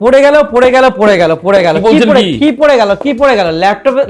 পড়ে গেল পড়ে গেল পড়ে গেল পড়ে গেল বলছেন কি? কি পড়ে গেল কি পড়ে গেল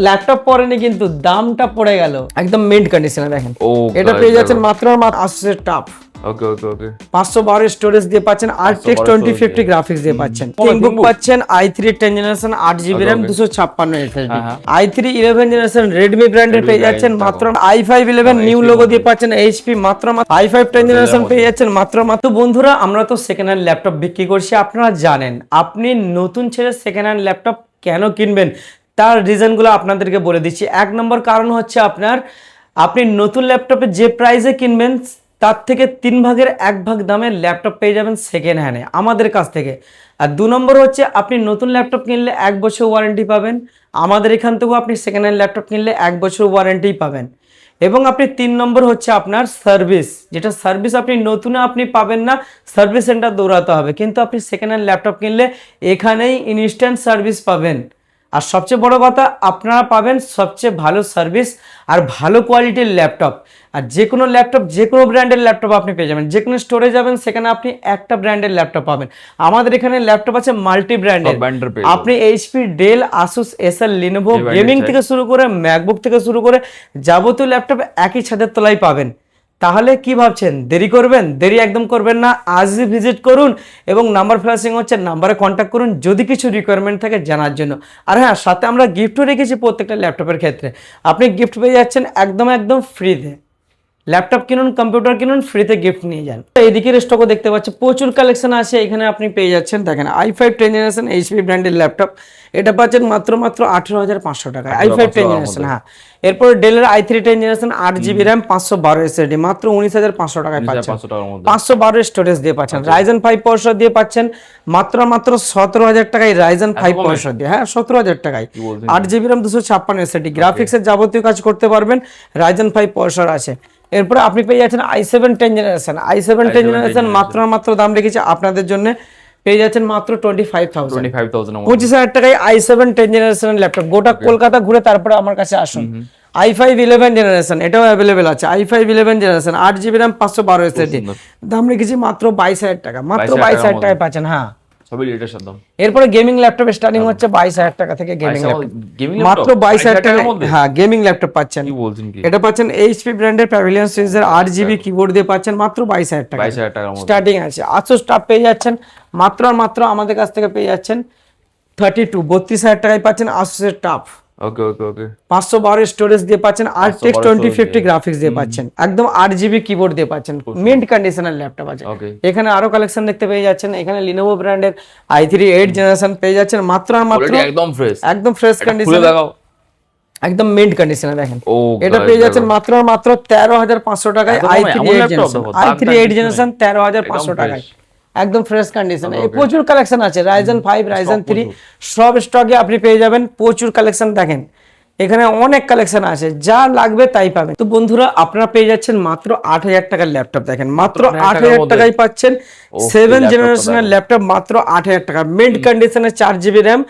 ল্যাপটপ পড়েনি কিন্তু দামটা পড়ে গেল একদম মিন্ট কন্ডিশনে দেখেন। ও এটা guys, পেয়ে যাচ্ছেন দেখো। মাত্র আর মাত্র Asus টাফ ওকে ওকে ওকে 512 স্টোরেজ দিয়ে পাচ্ছেন RTX 512 2050 গ্রাফিক্স দিয়ে পাচ্ছেন। ও, কিংবুক Thinkbook। পাচ্ছেন i3 10 generation 8GB Okay, RAM okay. 256 SSD হ্যাঁ, হ্যাঁ। i3 11 জেনারেশন Redmi ব্র্যান্ডের Redmi পেয়ে brand, যাচ্ছেন দেখো। মাত্র i5 11 নিউ HP লোগো দিয়ে মধ্যে। পাচ্ছেন HP মাত্র i5 10 জেনারেশন মধ্যে। পেয়ে যাচ্ছেন মাত্র বন্ধুরা আমরা তো সেকেন্ড হ্যান্ড ল্যাপটপ বিক্রি করছি, আপনারা জানেন। আপনি নতুন ছেড়ে সেকেন্ড হ্যান্ড ল্যাপটপ কেন কিনবেন তার রিজনগুলো আপনাদেরকে বলে দিচ্ছি। এক নম্বর কারণ হচ্ছে আপনি নতুন ল্যাপটপে যে প্রাইসে কিনবেন তার থেকে 1/3 দামের ল্যাপটপ পেয়ে যাবেন সেকেন্ড হ্যান্ডে আমাদের কাছ থেকে। আর 2 নম্বর হচ্ছে আপনি নতুন ল্যাপটপ কিনলে 1 বছর ওয়ারেন্টি পাবেন, আমাদের এখান থেকেও আপনি সেকেন্ড হ্যান্ড ল্যাপটপ কিনলে 1 বছর ওয়ারেন্টি পাবেন। এবং আপনি 3 নম্বর হচ্ছে আপনার সার্ভিস, যেটা সার্ভিস আপনি নতুনে আপনি পাবেন না, সার্ভিস সেন্টার দৌড়াতে হবে, কিন্তু আপনি সেকেন্ড হ্যান্ড ল্যাপটপ কিনলে এখানেই ইনস্ট্যান্ট সার্ভিস পাবেন। আর সবচেয়ে বড় কথা আপনারা পাবেন সবচেয়ে ভালো সার্ভিস আর ভালো কোয়ালিটির ল্যাপটপ। আর যে কোনো ল্যাপটপ যে কোনো ব্র্যান্ডের ল্যাপটপ আপনি পেয়ে যাবেন, যে কোনো স্টোরে যাবেন সেখানে আপনি একটা ব্র্যান্ডের ল্যাপটপ পাবেন। আমাদের এখানে ল্যাপটপ আছে মাল্টি ব্র্যান্ডের, সব brand এর পেয়ে যাবেন। আপনি এইচপি, ডেল, আসুস, এসার, লিনোভো, যে brand গেমিং এর চাই। থেকে শুরু করে ম্যাকবুক থেকে শুরু করে যাবতীয় ল্যাপটপ একই ছাদের তলায় পাবেন। তাহলে কি ভাবছেন, দেরি করবেন? দেরি একদম করবেন না, আজই ভিজিট করুন এবং নাম্বার ফ্ল্যাশিং হচ্ছে, নাম্বারে কন্ট্যাক্ট করুন যদি কিছু রিকোয়ারমেন্ট থাকে জানার জন্য। আর হ্যাঁ, সাথে আমরা গিফটও রেখেছি প্রত্যেকটা ল্যাপটপের ক্ষেত্রে। আপনি গিফট পেয়ে যাচ্ছেন একদম ফ্রিতে। ল্যাপটপ কিনুন, কম্পিউটার কিনুন, ফ্রিতে গিফট নিয়ে যান। এইদিকের স্টকও দেখতে পাচ্ছি প্রচুর কালেকশন আছে এখানে, আপনি পেয়ে যাচ্ছেন। দেখেন i5 10 জেনারেশন এইচপি ব্র্যান্ডের ল্যাপটপ, এটা পাচ্ছেন মাত্র 18,500 টাকা i5 10 জেনারেশন। হ্যাঁ, এরপর ডেলের i3 10 generation 8GB RAM 512 SSD মাত্র 19,500 টাকায় পাচ্ছেন। 500 টাকার মধ্যে 512 স্টোরেজ দিয়ে পাচ্ছেন। Ryzen 5 প্রসেসর দিয়ে পাচ্ছেন মাত্র 17,000 টাকায় Ryzen 5 কমে? প্রসেসর দিয়ে। হ্যাঁ, 17,000 টাকায় কি বলছেন? 8GB RAM 256 SSD গ্রাফিক্সের যাবতীয় কাজ করতে পারবেন, Ryzen 5 প্রসেসর আছে। এরপর আপনি পেয়ে যাচ্ছেন i7 10 জেনারেশন জেনারেশন মাত্র দাম রেখেছি আপনাদের জন্য, পেয়ে যাচ্ছেন মাত্র 25,000 25,000 এর মধ্যে 25,000 টাকায় i7 10 জেনারেশনের ল্যাপটপ। গোটা কলকাতা ঘুরে তারপরে আমার কাছে আসুন। i5 11 জেনারেশন এটাও অ্যাভেলেবেল আছে, i5 11 generation 8GB RAM 512 SSD সুন্দর। দাম রেখেছি মাত্র 22,000 টাকা, মাত্র 22,000 22,000 টাকার টাকায় পাচ্ছেন। হ্যাঁ, সবই লেটেস্ট একদম। এরপরে গেমিং ল্যাপটপ স্টার্টিং হচ্ছে 22,000 টাকা থেকে গেমিং 22,000 ল্যাপটপ, gaming মাত্র laptop? 22,000 টাকার 22,000 মধ্যে? হ্যাঁ গেমিং ল্যাপটপ পাচ্ছেন। কি বলছেন কি? এটা পাচ্ছেন এইচপি ব্র্যান্ডের প্যাভিলিয়ন সিরিজের 8GB কিবোর্ড দিয়ে পাচ্ছেন মাত্র 22,000 টাকা 22,000 টাকার মধ্যে। স্টার্টিং আছে। Asus টাফ পেয়ে যাচ্ছেন মাত্র আমাদের কাছ থেকে পেয়ে যাচ্ছেন 32,000 টাকায় পাচ্ছেন Asus এর টাফ। ওকে ওকে ওকে 512 স্টোরেজ দিয়ে পাচ্ছেন, RTX 512 2050 গ্রাফিক্স দিয়ে পাচ্ছেন, একদম 8GB কিবোর্ড দিয়ে পাচ্ছেন, মিন্ট কন্ডিশনাল ল্যাপটপ আছে। Okay. এখানে আরো কালেকশন দেখতে পেয়ে যাচ্ছেন। এখানে লিনোভো ব্র্যান্ডের i3 8 জেনারেশন পেয়ে যাচ্ছেন মাত্র কোয়ালিটি একদম ফ্রেশ। একদম ফ্রেশ খুলে কন্ডিশন, দেখাও। একদম মিন্ট কন্ডিশনে দেখেন। ও এটা guys, পেয়ে যাচ্ছেন দেখো। মাত্র 13,500 টাকায় এত কমে? i3 এমন 8 laptop জেনারেশন দেখো, i3 দাগ 8 টাগ জেনারেশন কিছু 13,500 একদম টাকায় fresh। একদম ফ্রেশ কন্ডিশন। Okay, এই okay. প্রচুর কালেকশন আছে, Ryzen 5 Ryzen 3 সব স্টকে আপনি পেয়ে যাবেন, প্রচুর কালেকশন। দেখেন এখানে অনেক কালেকশন আছে, যা লাগবে তাই পাবেন। তো বন্ধুরা আপনারা পেয়ে যাচ্ছেন মাত্র 8,000 টাকার ল্যাপটপ। দেখেন মাত্র 8,000 টাকায় পাচ্ছেন 7 জেনারেশনের ল্যাপটপ মাত্র 8,000 টাকা, মিড কন্ডিশনে 4GB RAM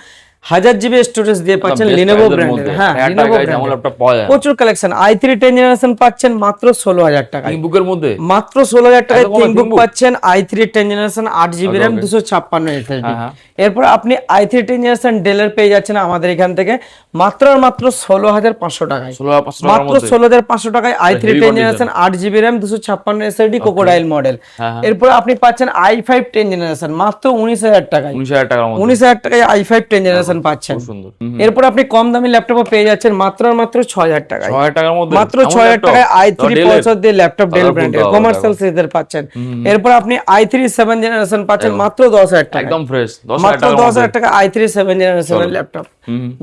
1000GB স্টোরেজ দিয়ে পাচ্ছেন best লিনোভো price এর ব্র্যান্ডের। মধ্যে। হ্যাঁ, 1000 লিনোভো টাকায় যেমন ব্র্যান্ডের laptop পাওয়া যায় না। প্রচুর কালেকশন। i3 10 জেনারেশন পাচ্ছেন মাত্র 16,000 টাকায়, Thinkbook-এর মধ্যে মাত্র 16,000 টাকায় এত কমে থিংকবুক Thinkbook? পাচ্ছেন i3 10 generation 8GB RAM Okay. 256 SSD। হ্যাঁ, হ্যাঁ। এরপর আপনি i3 10 জেনারেশন ডেলের পেয়ে যাচ্ছেন আমাদের এখান থেকে মাত্র 16,500 টাকায়, 16,500 টাকার মাত্র মধ্যে। 16,500 টাকায় i3 heavy 10 condition। Generation 8GB RAM 256 SSD crocodile model. হ্যাঁ, হ্যাঁ। এরপর আপনি পাচ্ছেন i5 10 জেনারেশন মাত্র 19,000 টাকায়, 19,000 টাকার মধ্যে 19,000 টাকায় i5 10 জেনারেশন পাচ্ছেন। খুব সুন্দর। এরপর আপনি কম দামি ল্যাপটপও পেয়ে যাচ্ছেন মাত্র 6,000 টাকায়, 6,000 টাকার মধ্যে মাত্র এমন 6,000 laptop? টাকায় i3 তাও Dell-এর? প্রসেসর দিয়ে ল্যাপটপ ডেল তাহলে ব্র্যান্ডের বলতে হবে, কমার্শিয়াল দেখো। সিরিজের পাচ্ছেন। এরপর আপনি i3 7 জেনারেশন পাচ্ছেন মাত্র 10,000 টাকা, একদম ফ্রেশ 10,000 মাত্র টাকার 10,000 মধ্যে। টাকা i3 7 জেনারেশনের ল্যাপটপ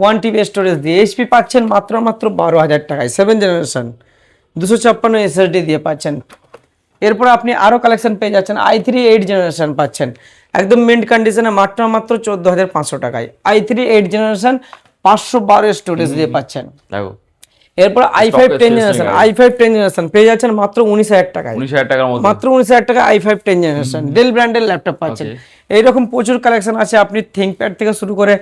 1TB স্টোরেজ দিয়ে। এইচপি পাচ্ছেন মাত্র 12,000 টাকায় 7 জেনারেশন 256 SSD দিয়ে পাচ্ছেন। এরপর আপনি আরো কালেকশন পেয়ে যাচ্ছেন, i3 8 জেনারেশন পাচ্ছেন একদম মিন্ট কন্ডিশনে মাত্র 14,500 টাকায়, i3 8 জেনারেশন 512 স্টোরেজ দিয়ে পাচ্ছেন। দেখো এরপর i5 10 জেনারেশন, i5 10 জেনারেশন পেয়ে যাচ্ছেন মাত্র 19,000 টাকায়। 19,000 টাকার মধ্যে মাত্র 19,000 টাকা i5 10 জেনারেশন ডেল ব্র্যান্ডের ল্যাপটপ পাচ্ছেন। এইরকম প্রচুর কালেকশন আছে, আপনি থিংকপ্যাড থেকে শুরু করে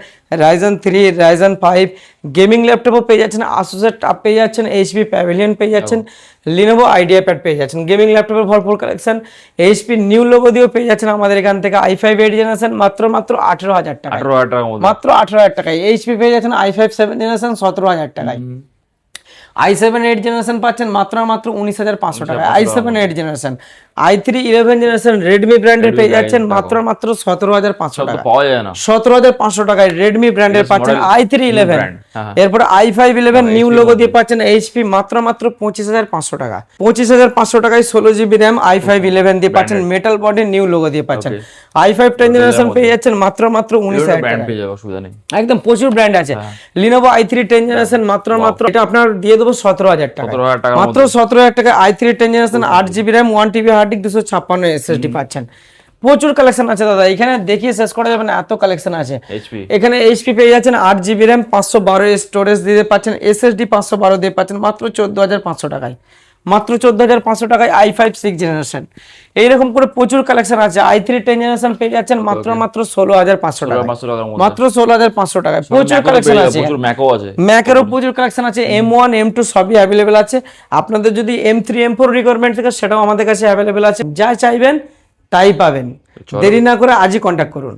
Ryzen 3, Ryzen 5 গেমিং ল্যাপটপও পেয়ে যাচ্ছেন, আসুসের টাপ পেয়ে যাচ্ছেন, এইচপি প্যাভিলিয়ন পেয়ে যাচ্ছেন, লিনোভো আইডিয়াপ্যাড পেয়ে যাচ্ছেন। গেমিং ল্যাপটপের ভরপুর কালেকশন, এইচপি নিউ লোগো দিয়েও পেয়ে যাচ্ছেন আমাদের এখান থেকে i5 8 জেনারেশন মাত্র 18,000 টাকা, 18,000 টাকার মধ্যে মাত্র 18,000 টাকায়। এইচপি পেয়ে যাচ্ছেন i5 7 জেনারেশন 17,000 টাকায়। i7 8 জেনারেশন পাচ্ছেন মাত্র 19,500 টাকা, i7 8 generation. i3 11 generation Redmi ব্র্যান্ডের পেয়ে যাচ্ছেন মাত্র 17,500 টাকা, পাওয়া যায় না 17,500 টাকায় রেডমি ব্র্যান্ডের পাচ্ছেন i3 11। এরপর i5 11 নিউ লোগো দিয়ে পাচ্ছেন এইচপি মাত্র 25,500 টাকা, 25,500 টাকায় 16 জিবি র্যাম i5 11 দিয়ে পাচ্ছেন, মেটাল বডি নিউ লোগো দিয়ে পাচ্ছেন। i5 10 জেনারেশন পেয়ে যাচ্ছেন মাত্র 19,000 ব্র্যান্ড টাকা, পেয়ে যাবে, অসুবিধা নেই। একদম প্রচুর ব্র্যান্ড আছে। লিনোভো i3 10 জেনারেশন মাত্র এটা আপনার দিয়ে দেবো 17,000 টাকা, 17,000 টাকার মাত্র 17,000 টাকা i3 10 generation 8 GB RAM 1 TB hard disk 256 SSD পাচ্ছেন। প্রচুর কালেকশন আছে দাদা, এখানে দেখিয়ে শেষ করা যাবে না, এত কালেকশন আছে। এইচপি এখানে এইচপি পেয়ে যাচ্ছেন 8 জিবি র্যাম 512 স্টোরেজ দিয়ে পাচ্ছেন, এসএসডি 512 দিয়ে পাচ্ছেন মাত্র 14,500 টাকায়, মাত্র 14,500 টাকায় i5 6 জেনারেশন। এইরকম করে প্রচুর কালেকশন আছে। i3 10 জেনারেশন পেয়ে যাচ্ছেন মাত্র 16,500 টাকা, 500 টাকার মধ্যে, মাত্র 16,500 টাকায়। প্রচুর কালেকশন আছে, প্রচুর ম্যাকও আছে, ম্যাকেরও প্রচুর কালেকশন আছে, M1 M2 সবই অ্যাভেলেবেল আছে। আপনাদের যদি M3 M4 রিকোয়ারমেন্ট থাকে সেটাও আমাদের কাছে অ্যাভেলেবেল আছে, যা চাইবেন তাই পাবেন। দেরি না করে আজই কন্ট্যাক্ট করুন।